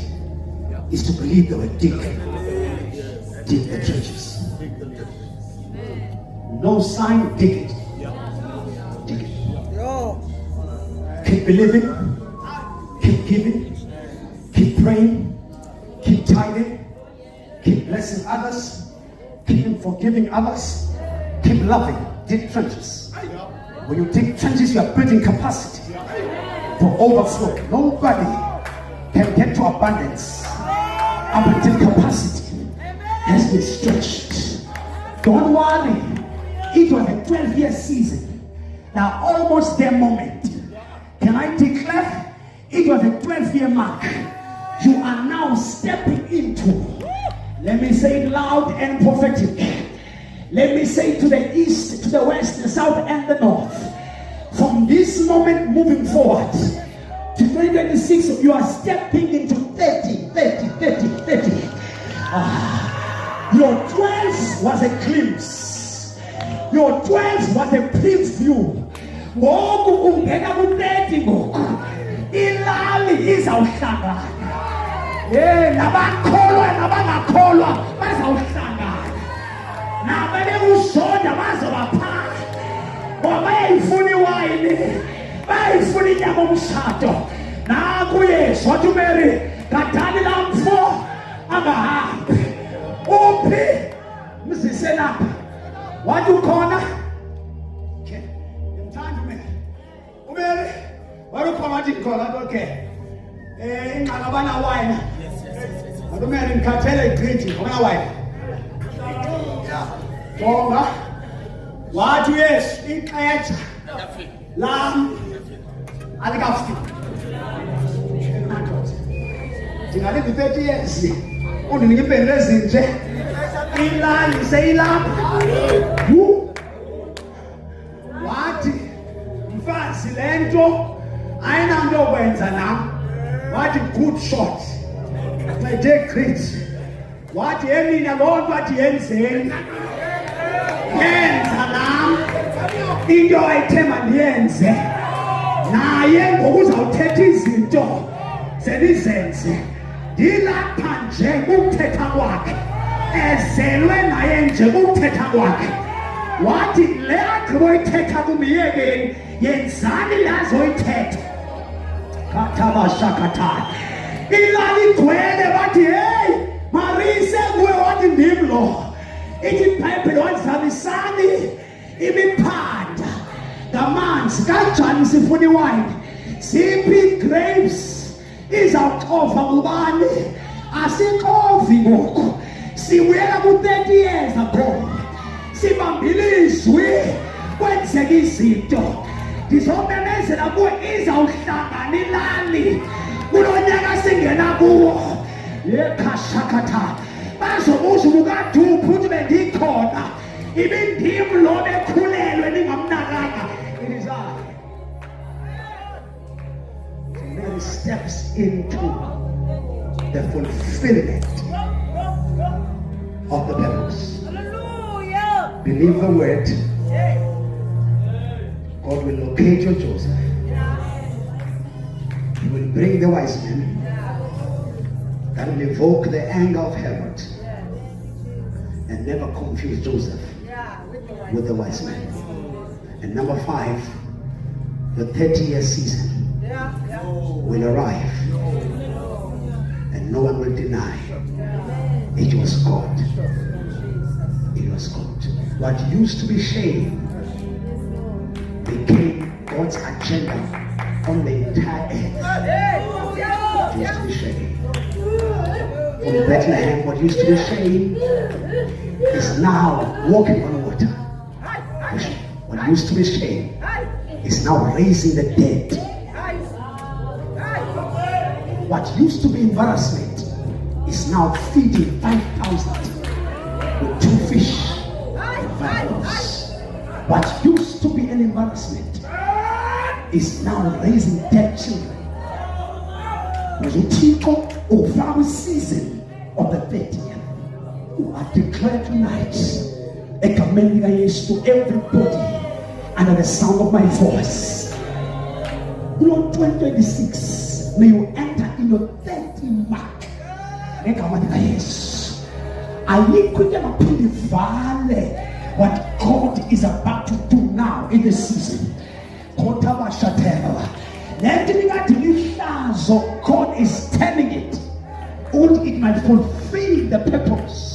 is to believe they were dig the trenches. No sign, dig it. Dig it. Keep believing. Keep giving, keep praying, keep tithing, keep blessing others, keep forgiving others, keep loving. Dig trenches. When you dig trenches, you are building capacity for overflow. Nobody can get to abundance up until capacity has been stretched. Don't worry. It was a 12-year season. Now almost their moment. Can I declare? It was a 12-year mark. You are now stepping into. Let me say it loud and prophetic. Let me say to the east, to the west, the south, and the north. From this moment moving forward to 2026, you are stepping into 30. Your 12 was a glimpse. Your 12 was a preview. Ilali izawuhlangana. Nabakholwa nabangakholwa bazawuhlangana. Nabalekuzonda bazobapha. Ngoba bayayifuna iwayini, bayayifuna inyama omshado. Naku Yesu wathi uMary, gadani la mfo angahambi. Uphi mzise lapha. Wathi ukhona? Ngimthanda uMary. Waruphakathi khona okay. Ingqala bana wine. Akumele ngikhathele igqithi khona wine. Jonga. Wathi Yesu ixetsha lam alikafiki. Ndingalinda 30 years. Undinike impendule ezinje. Ilali seyilapha. Wathi mfazi lento ayinanto yokwenza nam. Wathi good shot. I take great. Wathi emina loo nto athi yenzeni. Yenza nam into ayithemba ndiyenze. Naye ngokuzawuthetha izinto zenizenze. Ndilapha nje kukuthetha kwakhe. Ezelwe naye nje kukuthetha kwakhe. Wathi le agqiboyithetha kumyekeni yenzani lazoyithetha. Katabashakata. Ilali igcwele bathi hey Marise kuwe wathi ndim lo. Ithi iBhayibhile wathi zamisani imiphanda ngamanzi kanjani sifuna iwayini. Siphi grapes izawuxova ngubani? Asixovi ngoku. Siwela ku-30 years ago. Sibambile izwi kwenzeka izinto. Ndizomemezela kuwe izawuhlangana ilali kulo nyaka singena kuwo. Yekhashakata. Bazobuza ubukaduphi ukuthi bendikhona. Ibindim lo bekhulelwe ningamnakanga. It is I. Mary steps into the fulfillment of the purpose. Hallelujah. Believe the word. God will locate your Joseph. bring the wise men. That will evoke the anger of Herod and never confuse Joseph with the wise men. And number 5, the 30-year season will arrive and no one will deny it was God. It was God. What used to be shame became God's agenda on the entire earth. What used to be shame from Bethlehem, what used to be shame is now walking on water. What used to be shame is now raising the dead. What used to be embarrassment is now feeding 5,000 with 2 fish and 5 loaves. What used to be an embarrassment is now raising dead children. Over the season of the 30th, I declare tonight a commanding yes to everybody under the sound of my voice. Lord, 2026, may you enter in your 30 mark. Yes. I need to what God is about to do now in the season. God is turning it. It might fulfill the purpose